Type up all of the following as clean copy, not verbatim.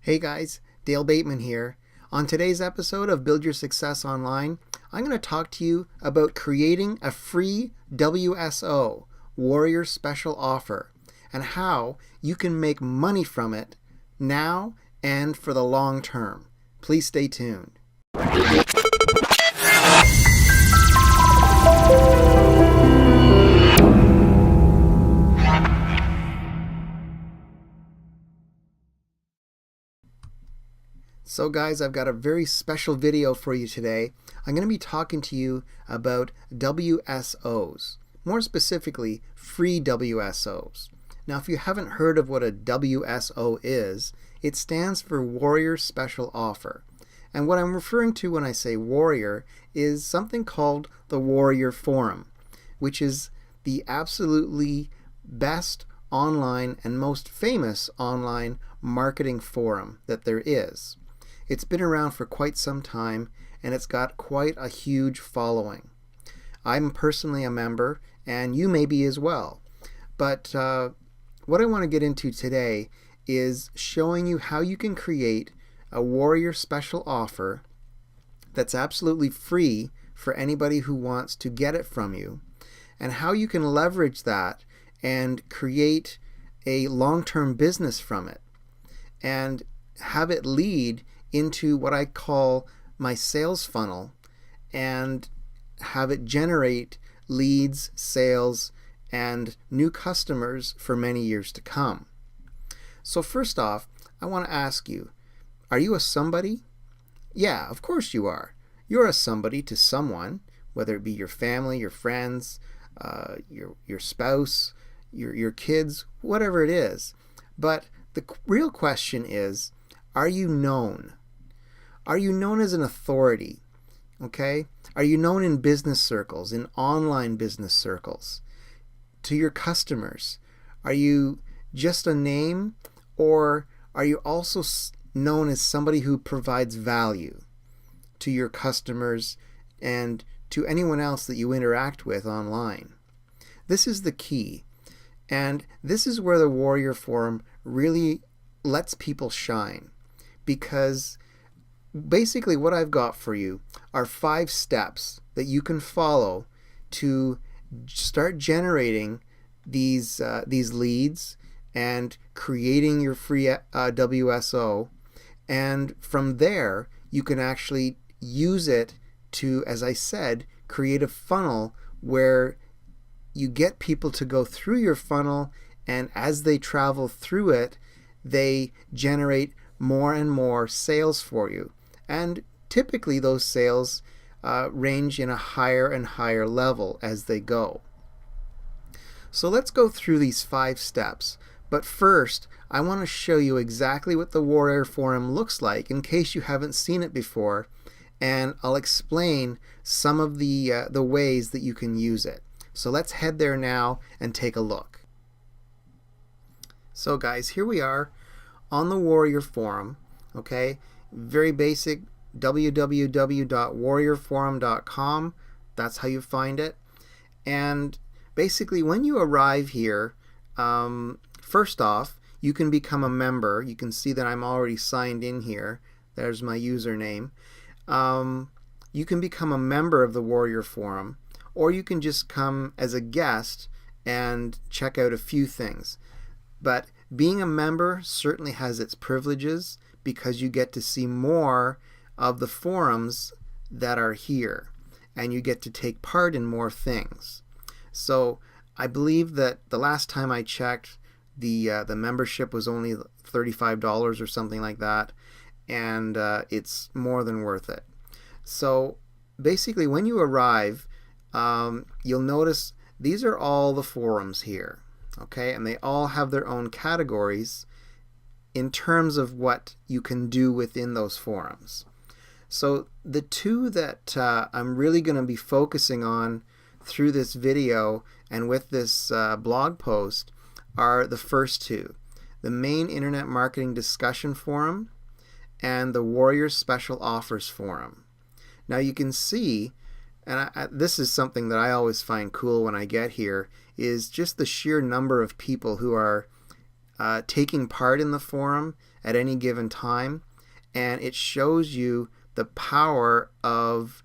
Hey guys, Dale Bateman here. On today's episode of Build Your Success Online, I'm going to talk to you about creating a free WSO, Warrior Special Offer, and how you can make money from it now and for the long term. Please stay tuned. So guys, I've got a very special video for you today. I'm going to be talking to you about WSOs, more specifically free WSOs. Now if you haven't heard of what a WSO is, it stands for Warrior Special Offer. And what I'm referring to when I say Warrior is something called the Warrior Forum, which is the absolutely best online and most famous online marketing forum that there is. It's been around for quite some time, and it's got quite a huge following. I'm personally a member, and you may be as well. But what I want to get into today is showing you how you can create a Warrior Special Offer that's absolutely free for anybody who wants to get it from you, and how you can leverage that and create a long-term business from it, and have it lead into what I call my sales funnel and have it generate leads, sales, and new customers for many years to come. So first off, I want to ask you, are you a somebody? Yeah, of course you are. You're a somebody to someone, whether it be your family, your friends, your spouse, your kids, whatever it is. But the real question is, are you known? Are you known as an authority? Okay? Are you known in business circles, in online business circles, to your customers? Are you just a name, or are you also known as somebody who provides value to your customers and to anyone else that you interact with online? This is the key, and this is where the Warrior Forum really lets people shine, because basically what I've got for you are 5 steps that you can follow to start generating these leads and creating your free WSO, and from there you can actually use it to, as I said, create a funnel where you get people to go through your funnel, and as they travel through it, they generate more and more sales for you. And typically those sales range in a higher and higher level as they go. So let's go through these 5 steps. But first, I want to show you exactly what the Warrior Forum looks like in case you haven't seen it before, and I'll explain some of the ways that you can use it. So let's head there now and take a look. So guys, here we are on the Warrior Forum. Okay, very basic, www.warriorforum.com. That's how you find it. And basically when you arrive here, first off, you can become a member. You can see that I'm already signed in here. There's my username. You can become a member of the Warrior Forum, or you can just come as a guest and check out a few things. But being a member certainly has its privileges, because you get to see more of the forums that are here, and you get to take part in more things. So I believe that the last time I checked, the membership was only $35 or something like that, and it's more than worth it. So basically when you arrive, you'll notice these are all the forums here, okay, and they all have their own categories in terms of what you can do within those forums. So the 2 that I'm really going to be focusing on through this video and with this blog post are the first 2, the main Internet Marketing Discussion Forum and the Warrior Special Offers Forum. Now you can see, and this is something that I always find cool when I get here, is just the sheer number of people who are taking part in the forum at any given time, and it shows you the power of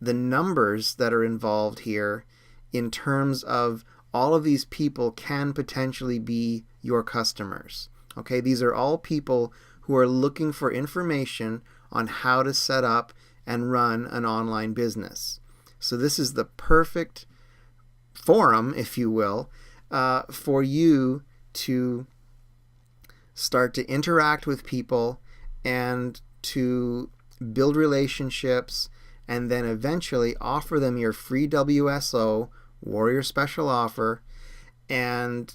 the numbers that are involved here in terms of all of these people can potentially be your customers. Okay, these are all people who are looking for information on how to set up and run an online business. So this is the perfect forum, if you will, for you to start to interact with people and to build relationships, and then eventually offer them your free WSO Warrior Special Offer and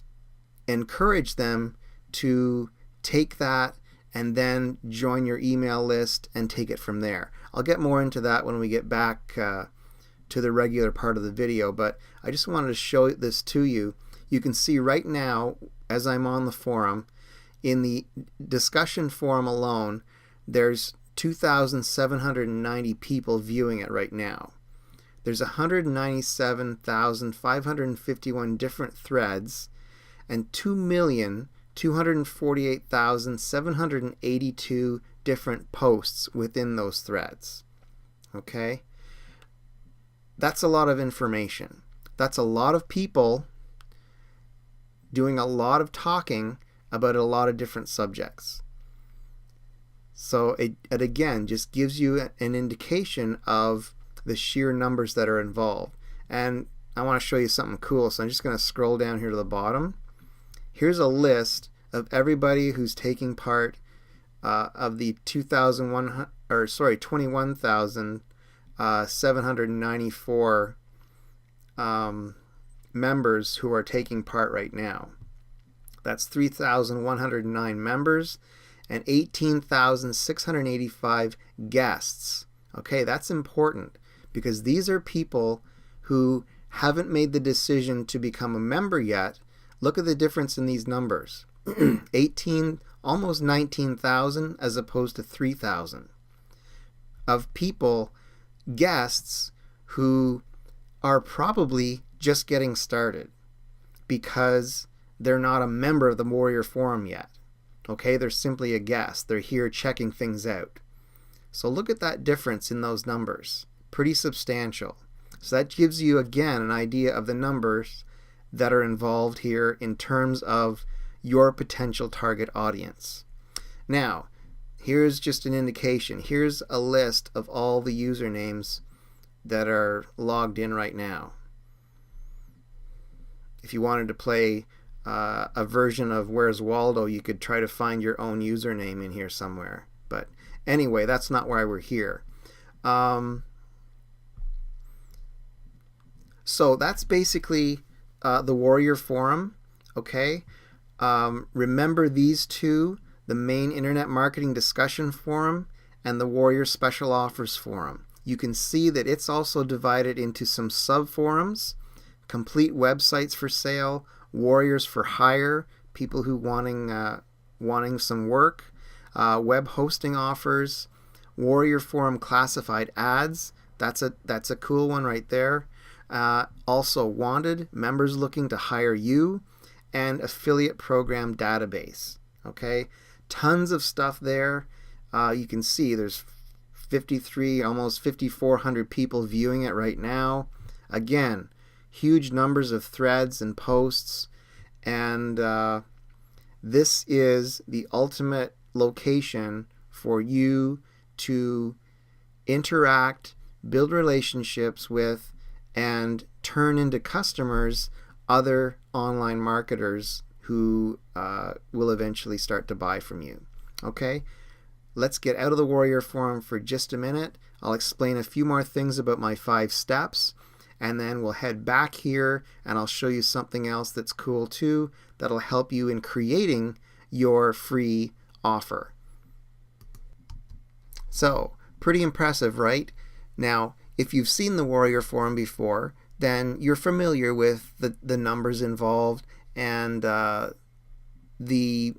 encourage them to take that and then join your email list and take it from there. I'll get more into that when we get back to the regular part of the video, but I just wanted to show this to you. You can see right now, as I'm on the forum, in the discussion forum alone, there's 2,790 people viewing it right now. There's 197,551 different threads and 2,248,782 different posts within those threads. Okay? That's a lot of information. That's a lot of people doing a lot of talking about a lot of different subjects. So it again just gives you an indication of the sheer numbers that are involved. And I want to show you something cool, so I'm just going to scroll down here to the bottom. Here's a list of everybody who's taking part of the 21,794 members who are taking part right now. That's 3,109 members and 18,685 guests. Okay, that's important because these are people who haven't made the decision to become a member yet. Look at the difference in these numbers. 18, almost 19,000 as opposed to 3,000 of people, guests, who are probably just getting started because they're not a member of the Warrior Forum yet. Okay, they're simply a guest. They're here checking things out. So look at that difference in those numbers. Pretty substantial. So that gives you, again, an idea of the numbers that are involved here in terms of your potential target audience. Now, here's just an indication. Here's a list of all the usernames that are logged in right now. If you wanted to play a version of Where's Waldo, you could try to find your own username in here somewhere. But anyway, that's not why we're here. So that's basically the Warrior Forum. Okay. Remember these two, the main Internet Marketing Discussion Forum and the Warrior Special Offers Forum. You can see that it's also divided into some sub-forums: complete websites for sale, warriors for hire, people who wanting some work, web hosting offers, Warrior Forum classified ads. That's a cool one right there. Also wanted, members looking to hire you, and affiliate program database. Okay, tons of stuff there. You can see there's 53, almost 5,400 people viewing it right now. Again, huge numbers of threads and posts, and this is the ultimate location for you to interact, build relationships with, and turn into customers other online marketers who will eventually start to buy from you. Okay, let's get out of the Warrior Forum for just a minute. I'll explain a few more things about my 5 steps, and then we'll head back here and I'll show you something else that's cool too that'll help you in creating your free offer. So, pretty impressive, right? Now, if you've seen the Warrior Forum before, then you're familiar with the numbers involved and the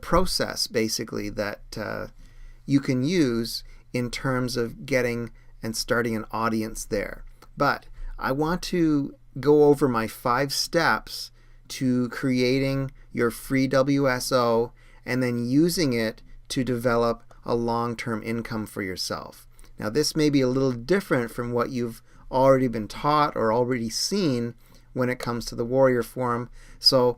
process basically that you can use in terms of getting and starting an audience there. But I want to go over my 5 steps to creating your free WSO and then using it to develop a long-term income for yourself. Now, this may be a little different from what you've already been taught or already seen when it comes to the Warrior Forum, so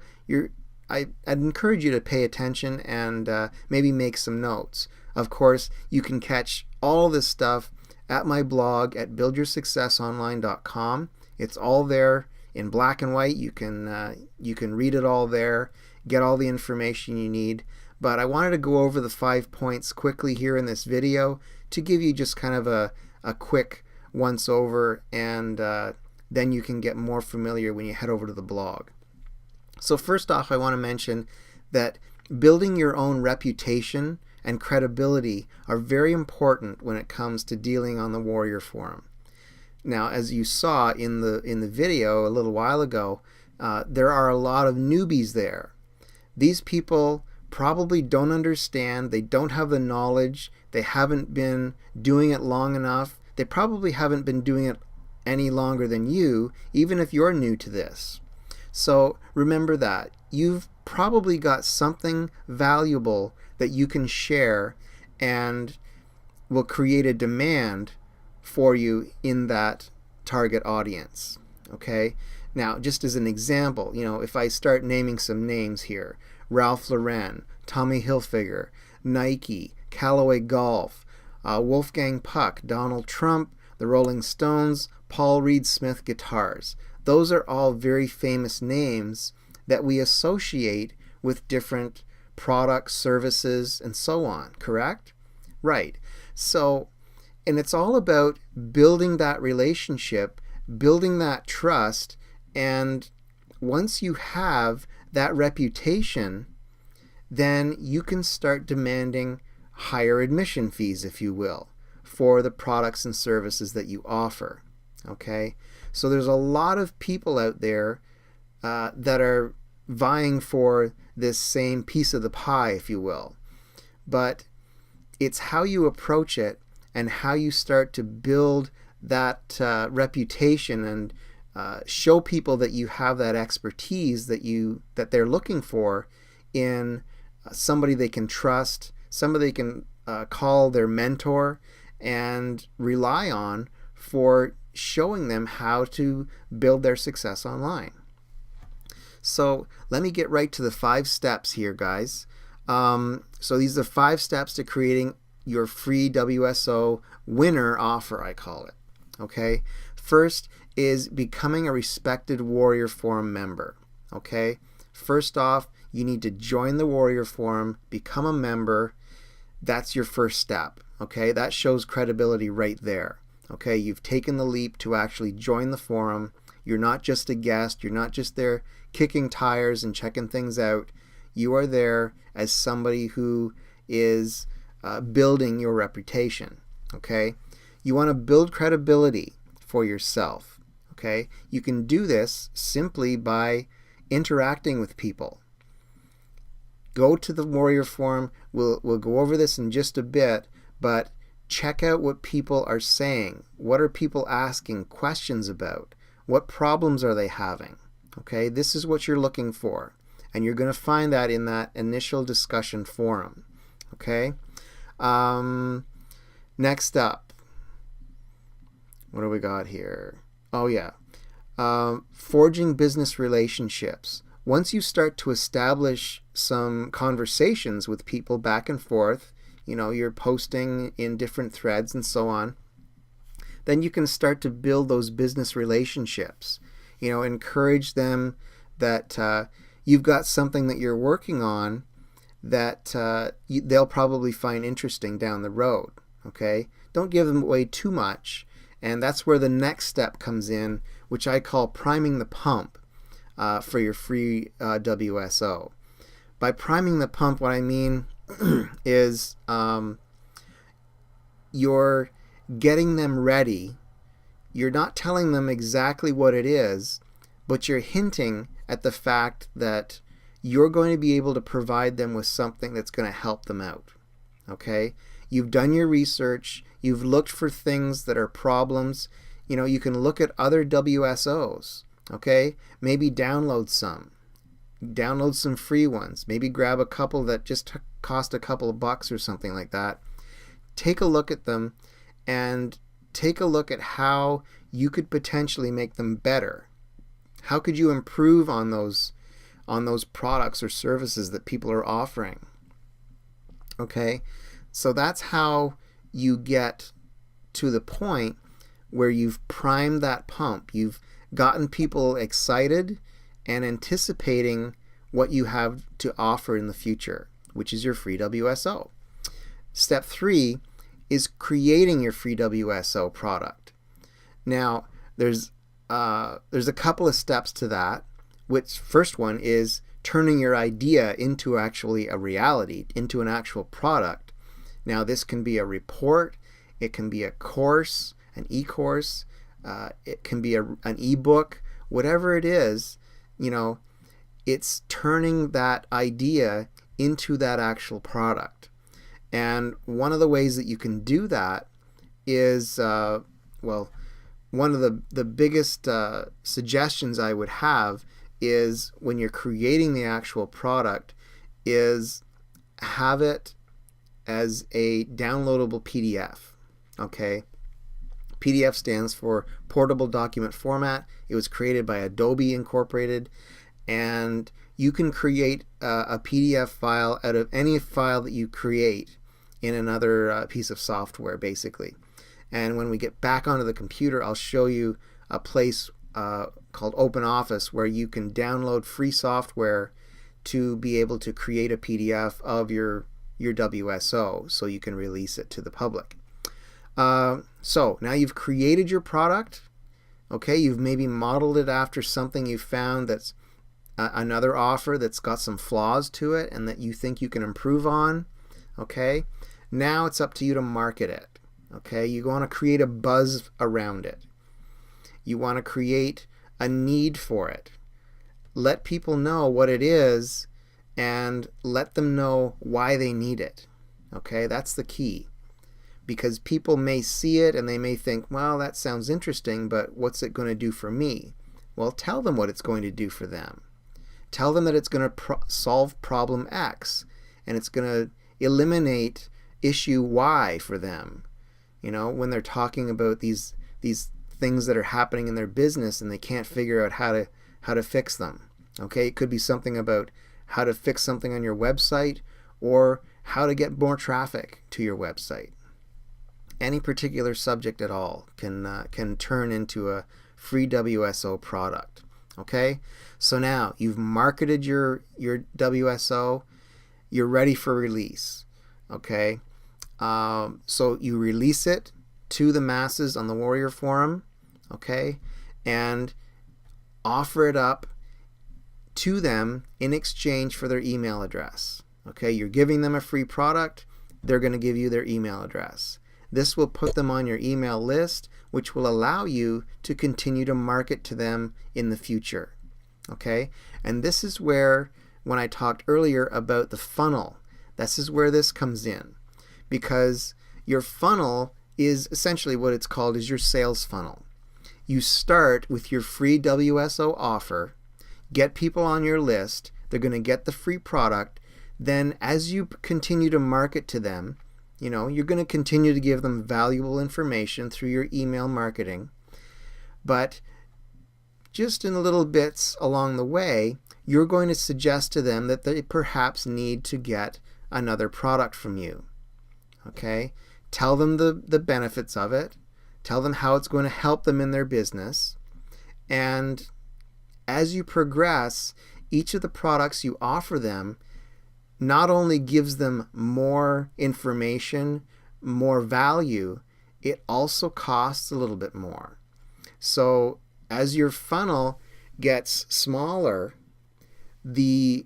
I'd encourage you to pay attention and maybe make some notes. Of course, you can catch all this stuff at my blog at buildyoursuccessonline.com. It's all there in black and white. You can read it all there, get all the information you need. But I wanted to go over the 5 points quickly here in this video to give you just kind of a quick once over, and then you can get more familiar when you head over to the blog. So first off, I want to mention that building your own reputation and credibility are very important when it comes to dealing on the Warrior Forum. Now, as you saw in the video a little while ago, there are a lot of newbies there. These people probably don't understand, they don't have the knowledge, they haven't been doing it long enough, they probably haven't been doing it any longer than you, even if you're new to this. So remember that. You've probably got something valuable that you can share and will create a demand for you in that target audience. Okay? Now, just as an example, if I start naming some names here, Ralph Lauren, Tommy Hilfiger, Nike, Callaway Golf, Wolfgang Puck, Donald Trump, the Rolling Stones, Paul Reed Smith Guitars. Those are all very famous names that we associate with different products, services, and so on, correct? Right. So, and it's all about building that relationship, building that trust, and once you have that reputation, then you can start demanding higher admission fees, if you will, for the products and services that you offer. Okay? So there's a lot of people out there that are vying for this same piece of the pie, if you will. But it's how you approach it and how you start to build that reputation and show people that you have that expertise that they're looking for in somebody they can trust, somebody they can call their mentor and rely on for showing them how to build their success online. So let me get right to the 5 steps here, guys. So these are 5 steps to creating your free WSO winner offer, I call it. Okay. First is becoming a respected Warrior Forum member. Okay. First off, you need to join the Warrior Forum, become a member. That's your first step. Okay. That shows credibility right there. Okay. You've taken the leap to actually join the forum. You're not just a guest. You're not just there kicking tires and checking things out. You are there as somebody who is building your reputation. Okay. You want to build credibility for yourself. Okay. You can do this simply by interacting with people. Go to the Warrior Forum. We'll go over this in just a bit, but check out what people are saying. What are people asking questions about? What problems are they having? Okay, this is what you're looking for, and you're going to find that in that initial discussion forum. Okay, next up, what do we got here? Oh yeah, forging business relationships. Once you start to establish some conversations with people back and forth, you're posting in different threads and so on, then you can start to build those business relationships. Encourage them that you've got something that you're working on that they'll probably find interesting down the road. Okay? Don't give them away too much, and that's where the next step comes in, which I call priming the pump for your free WSO. By priming the pump, what I mean is you're getting them ready. You're not telling them exactly what it is, but you're hinting at the fact that you're going to be able to provide them with something that's going to help them out. Okay? You've done your research. You've looked for things that are problems. You can look at other WSOs. Okay? Maybe download some Download some free ones. Maybe grab a couple that just cost a couple of bucks or something like that. Take a look at them and take a look at how you could potentially make them better. How could you improve on those products or services that people are offering? Okay, so that's how you get to the point where you've primed that pump. You've gotten people excited and anticipating what you have to offer in the future, which is your free WSO. Step 3 is creating your free WSO product. Now, there's a couple of steps to that. Which first one is turning your idea into actually a reality, into an actual product. Now, this can be a report, it can be a course, an e-course, it can be an e-book, whatever it is. It's turning that idea into that actual product. And one of the ways that you can do that is, one of the biggest suggestions I would have is when you're creating the actual product is have it as a downloadable PDF. Okay? PDF stands for Portable Document Format. It was created by Adobe Incorporated, and you can create a PDF file out of any file that you create in another piece of software, basically. And when we get back onto the computer, I'll show you a place called OpenOffice where you can download free software to be able to create a PDF of your WSO so you can release it to the public. So now you've created your product. Okay, you've maybe modeled it after something you found that's another offer that's got some flaws to it and that you think you can improve on. Okay, now it's up to you to market it. Okay, you want to create a buzz around it. You want to create a need for it. Let people know what it is and let them know why they need it. Okay, that's the key. Because people may see it and they may think, well, that sounds interesting, but what's it going to do for me? Well, tell them what it's going to do for them. Tell them that it's going to solve problem X and it's going to eliminate issue Y for them. When they're talking about these things that are happening in their business and they can't figure out how to fix them. Okay, it could be something about how to fix something on your website or how to get more traffic to your website. Any particular subject at all can turn into a free WSO product. Okay, so now you've marketed your WSO, you're ready for release. Okay, so you release it to the masses on the Warrior Forum, okay, and offer it up to them in exchange for their email address. Okay, you're giving them a free product, they're going to give you their email address. This will put them on your email list, which will allow you to continue to market to them in the future. Okay, and this is where, when I talked earlier about the funnel, this is where this comes in, because your funnel is essentially what it's called is your sales funnel. You start with your free WSO offer, get people on your list, they're going to get the free product, then as you continue to market to them, you're going to continue to give them valuable information through your email marketing, but just in little bits along the way, you're going to suggest to them that they perhaps need to get another product from you. Okay? Tell them the benefits of it. Tell them how it's going to help them in their business. And as you progress, each of the products you offer them not only gives them more information, more value, it also costs a little bit more. So as your funnel gets smaller, the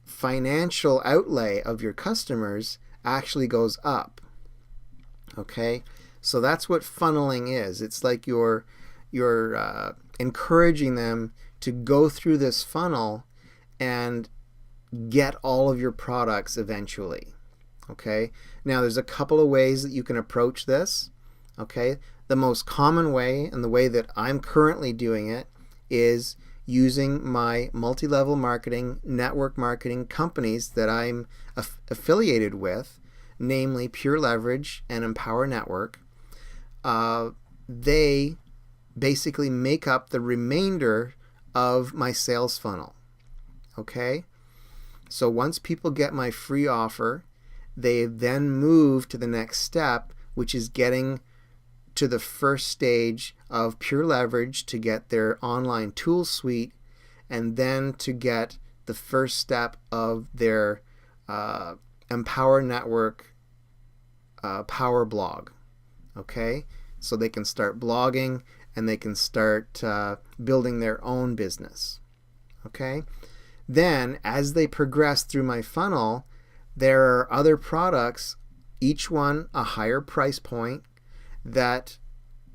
financial outlay of your customers actually goes up. Okay, so that's what funneling is. It's like you're encouraging them to go through this funnel and get all of your products eventually. Okay, now there's a couple of ways that you can approach this. Okay, the most common way and the way that I'm currently doing it is using my multi-level marketing, network marketing companies that I'm affiliated with, namely Pure Leverage and Empower Network. They basically make up the remainder of my sales funnel. Okay? So once people get my free offer, they then move to the next step, which is getting to the first stage of Pure Leverage to get their online tool suite, and then to get the first step of their Empower Network Power Blog. Okay? So they can start blogging and they can start building their own business. Okay? Then, as they progress through my funnel, there are other products, each one a higher price point, that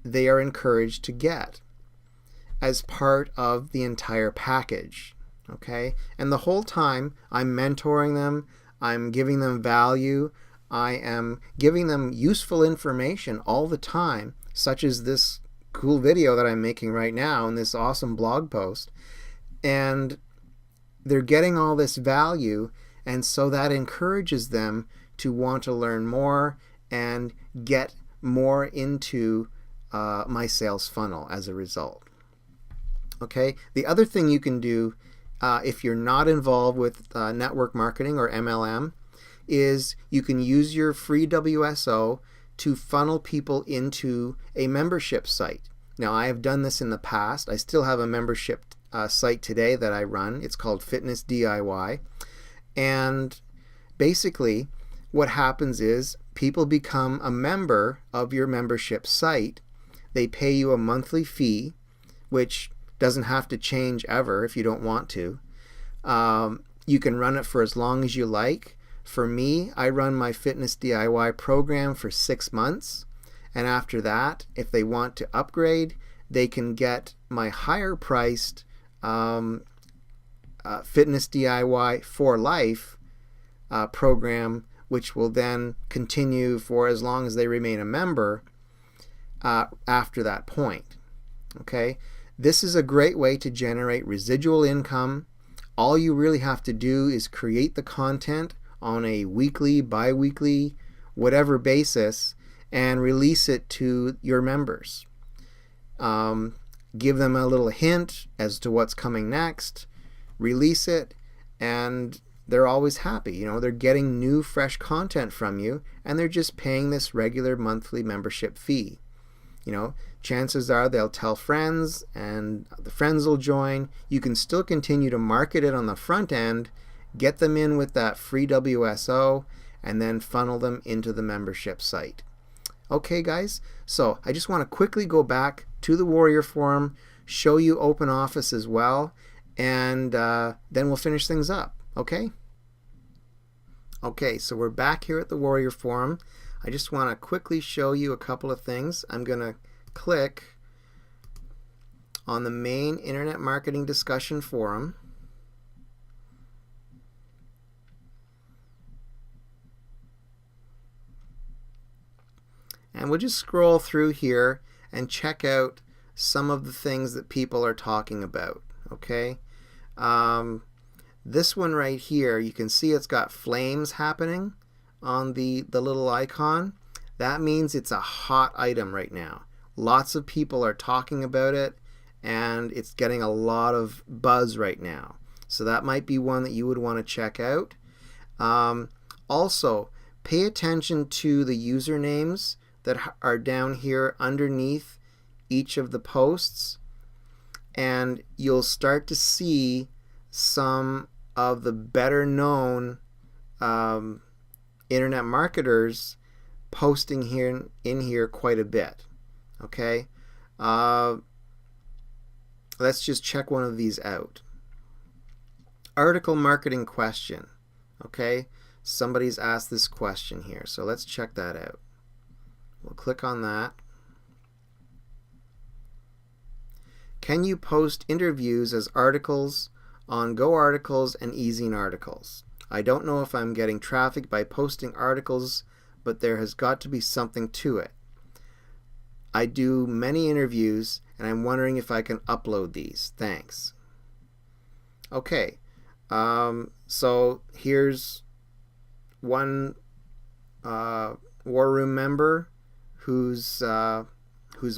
they are encouraged to get as part of the entire package. Okay? And the whole time, I'm mentoring them, I'm giving them value, I am giving them useful information all the time, such as this cool video that I'm making right now and this awesome blog post. And they're getting all this value, and so that encourages them to want to learn more and get more into my sales funnel as a result. Okay, the other thing you can do if you're not involved with network marketing or MLM is you can use your free WSO to funnel people into a membership site. Now, I have done this in the past. I still have a membership site today that I run. It's called Fitness DIY. And basically, what happens is people become a member of your membership site. They pay you a monthly fee, which doesn't have to change ever if you don't want to. You can run it for as long as you like. For me, I run my Fitness DIY program for 6 months. And after that, if they want to upgrade, they can get my higher priced Fitness DIY for Life program, which will then continue for as long as they remain a member after that point. Okay? This is a great way to generate residual income. All you really have to do is create the content on a weekly, bi-weekly, whatever basis, and release it to your members. Give them a little hint as to what's coming next, release it, and they're always happy. You know, they're getting new, fresh content from you, and they're just paying this regular monthly membership fee. You know, chances are they'll tell friends, and the friends will join. You can still continue to market it on the front end, get them in with that free WSO, and then funnel them into the membership site. Okay, guys, so I just want to quickly go back to the Warrior Forum, show you Open Office as well, and then we'll finish things up, okay? Okay, so we're back here at the Warrior Forum. I just want to quickly show you a couple of things. I'm going to click on the main Internet Marketing Discussion Forum. And we'll just scroll through here and check out some of the things that people are talking about, okay? This one right here, you can see it's got flames happening on the little icon. That means it's a hot item right now. Lots of people are talking about it, and it's getting a lot of buzz right now. So that might be one that you would want to check out. Also, pay attention to the usernames that are down here underneath each of the posts, and you'll start to see some of the better known internet marketers posting here in here quite a bit. Okay, let's just check one of these out. Article marketing question. Okay, somebody's asked this question here, so let's check that out. We'll click on that. Can you post interviews as articles on Go Articles and eZine Articles? I don't know if I'm getting traffic by posting articles, but there has got to be something to it. I do many interviews, and I'm wondering if I can upload these. Thanks. Okay, so here's one war room member who's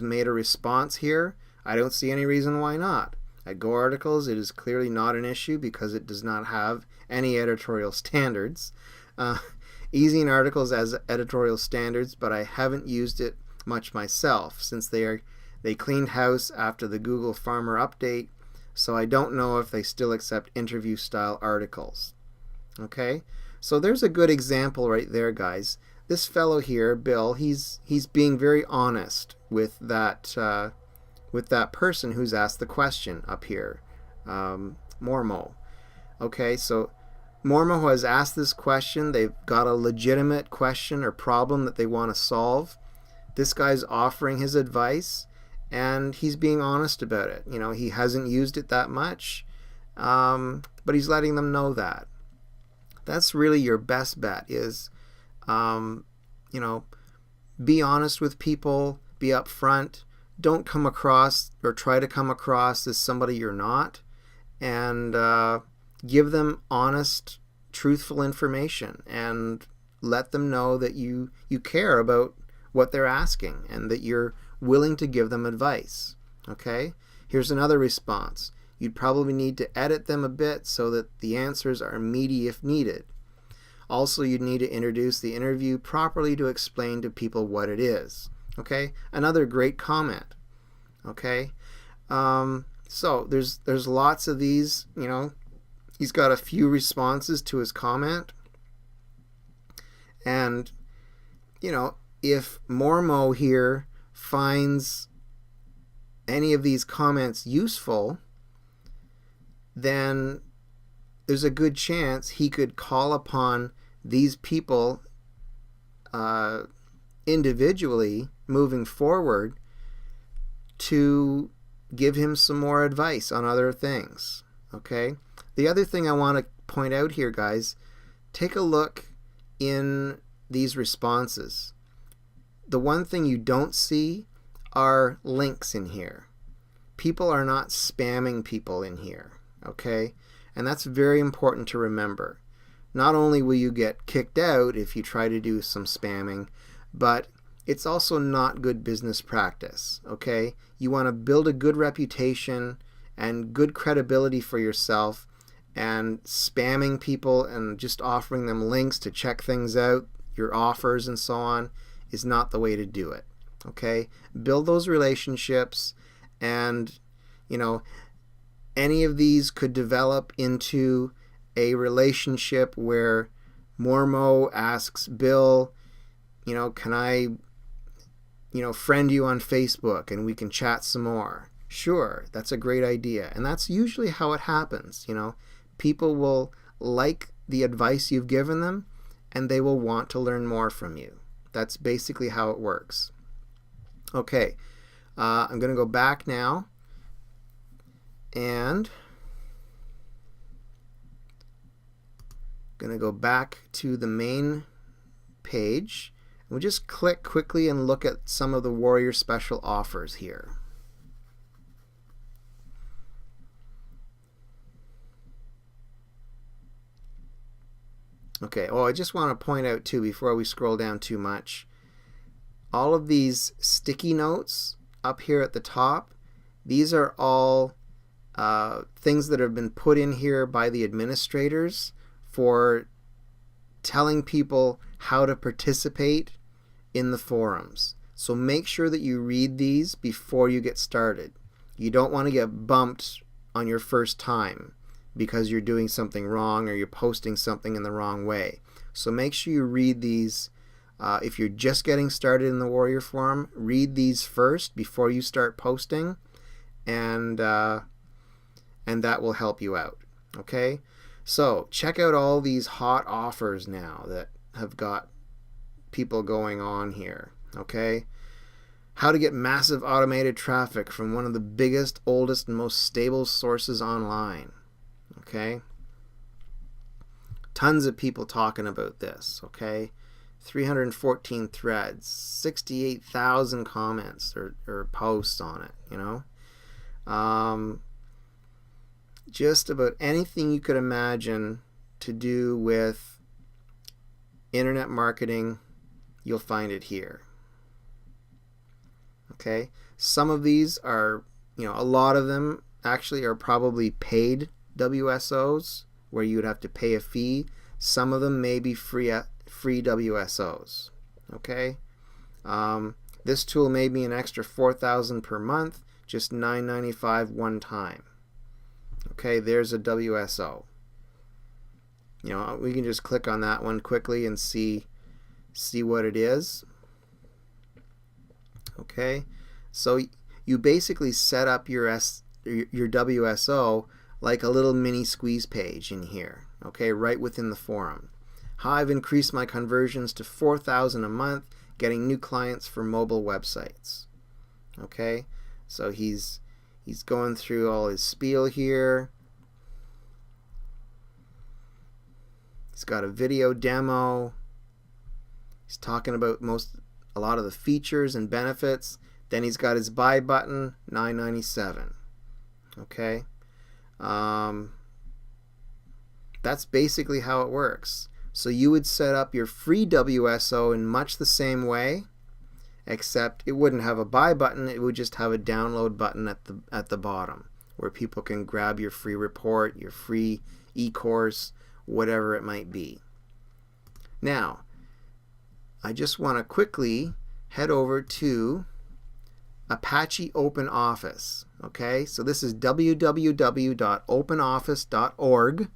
made a response here. I don't see any reason why not. At Go Articles, it is clearly not an issue because it does not have any editorial standards. Easy in Articles has editorial standards, but I haven't used it much myself since they cleaned house after the Google Farmer update, so I don't know if they still accept interview-style articles. Okay, so there's a good example right there, guys. This fellow here, Bill, he's being very honest with that person who's asked the question up here, Mormo. Okay, so Mormo has asked this question. They've got a legitimate question or problem that they want to solve. This guy's offering his advice, and he's being honest about it. You know, he hasn't used it that much, but he's letting them know that. That's really your best bet is, you know, be honest with people, be upfront. Don't come across or try to come across as somebody you're not, and give them honest, truthful information and let them know that you care about what they're asking and that you're willing to give them advice. Okay? Here's another response. You'd probably need to edit them a bit so that the answers are meaty if needed. Also, you'd need to introduce the interview properly to explain to people what it is. Okay? Another great comment. Okay? So there's lots of these, you know. He's got a few responses to his comment. And, you know, if Mormo here finds any of these comments useful, then there's a good chance he could call upon these people individually moving forward to give him some more advice on other things. Okay? The other thing I want to point out here, guys, take a look in these responses. The one thing you don't see are links in here. People are not spamming people in here, okay? And that's very important to remember. Not only will you get kicked out if you try to do some spamming, but it's also not good business practice, okay? You want to build a good reputation and good credibility for yourself, and spamming people and just offering them links to check things out, your offers and so on, is not the way to do it. Okay? Build those relationships, and you know, any of these could develop into a relationship where Mormo asks Bill, you know, can I, you know, friend you on Facebook and we can chat some more? Sure, that's a great idea. And that's usually how it happens, you know. People will like the advice you've given them, and they will want to learn more from you. That's basically how it works. Okay, I'm going to go back now, and going to go back to the main page. We'll just click quickly and look at some of the Warrior Special offers here. Okay, oh, I just want to point out too, before we scroll down too much, all of these sticky notes up here at the top, these are all things that have been put in here by the administrators for telling people how to participate in the forums. So make sure that you read these before you get started. You don't want to get bumped on your first time because you're doing something wrong or you're posting something in the wrong way. So make sure you read these. If you're just getting started in the Warrior Forum, read these first before you start posting, and that will help you out. Okay? So check out all these hot offers now that have got people going on here. Okay? How to get massive automated traffic from one of the biggest, oldest, and most stable sources online. Okay? Tons of people talking about this. Okay? 314 threads, 68,000 comments or posts on it, you know. just about anything you could imagine to do with internet marketing, you'll find it here. Okay, some of these are, a lot of them actually are probably paid WSOs where you would have to pay a fee. Some of them may be free WSOs. Okay, this tool made me an extra $4,000 per month, just $9.95 one time. Okay, there's a WSO. We can just click on that one quickly and see what it is. Okay, so you basically set up your WSO like a little mini squeeze page in here. Okay, right within the forum. How I've increased my conversions to 4,000 a month, getting new clients for mobile websites. Okay, so he's going through all his spiel here. He's got a video demo. He's talking about a lot of the features and benefits. Then he's got his buy button, $9.97. Okay, that's basically how it works. So you would set up your free WSO in much the same way, except it wouldn't have a buy button. It would just have a download button at the bottom where people can grab your free report, your free e-course, whatever it might be. Now, I just want to quickly head over to Apache OpenOffice. Okay, so this is www.openoffice.org.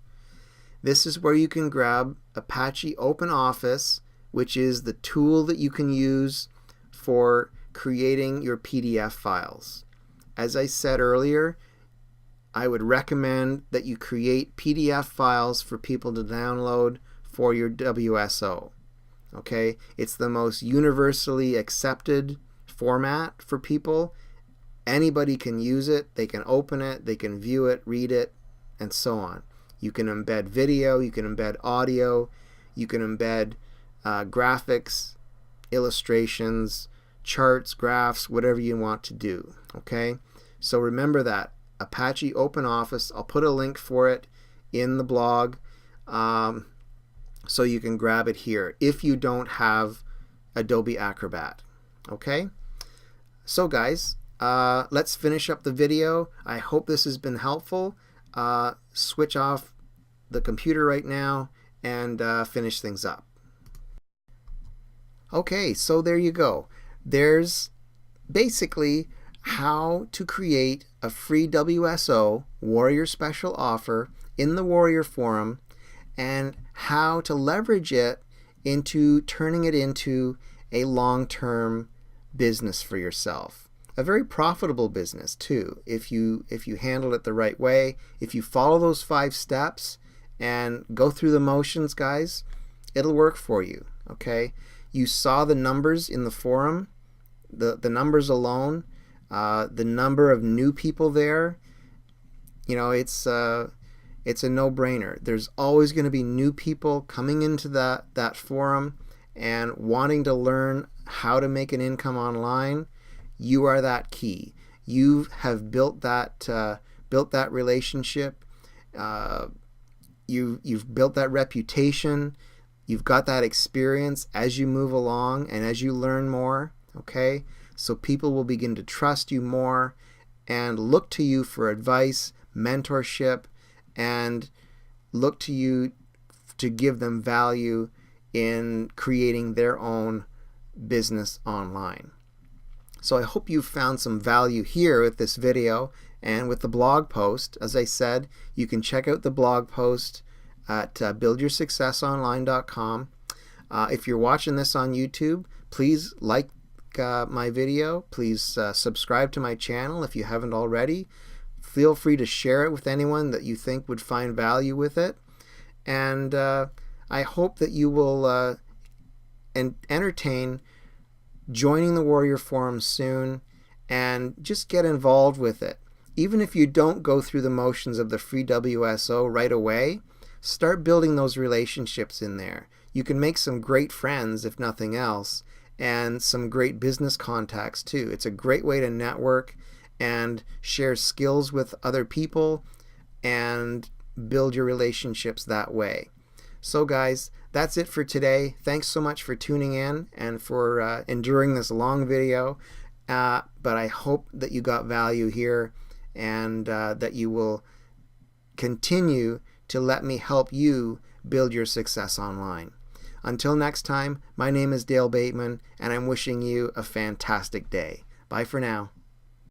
This is where you can grab Apache OpenOffice, which is the tool that you can use for creating your PDF files. As I said earlier, I would recommend that you create PDF files for people to download for your WSO. Okay, it's the most universally accepted format for people. Anybody can use it, they can open it, they can view it, read it, and so on. You can embed video, you can embed audio, you can embed graphics, illustrations, charts, graphs, whatever you want to do. Okay, so remember that Apache OpenOffice, I'll put a link for it in the blog so you can grab it here if you don't have Adobe Acrobat. Okay, so guys, let's finish up the video. I hope this has been helpful. Switch off the computer right now and finish things up. Okay, so there you go. There's basically how to create a free WSO Warrior Special Offer in the Warrior Forum and how to leverage it into turning it into a long-term business for yourself. A very profitable business too, if you handle it the right way. If you follow those 5 steps and go through the motions, guys, it'll work for you. Okay, you saw the numbers in the forum, the numbers alone, the number of new people there. It's a no-brainer. There's always going to be new people coming into that forum and wanting to learn how to make an income online. You are that key. You have built that relationship. You've built that reputation. You've got that experience as you move along and as you learn more. Okay, so people will begin to trust you more and look to you for advice, mentorship, and look to you to give them value in creating their own business online. So I hope you found some value here with this video and with the blog post. As I said, you can check out the blog post at buildyoursuccessonline.com. If you're watching this on YouTube, please like my video. Please subscribe to my channel if you haven't already. Feel free to share it with anyone that you think would find value with it. And I hope that you will entertain joining the Warrior Forum soon and just get involved with it. Even if you don't go through the motions of the free WSO right away, start building those relationships in there. You can make some great friends, if nothing else, and some great business contacts too. It's a great way to network and share skills with other people and build your relationships that way. So guys, that's it for today. Thanks so much for tuning in and for enduring this long video. But I hope that you got value here, and that you will continue to let me help you build your success online. Until next time, my name is Dale Bateman, and I'm wishing you a fantastic day. Bye for now.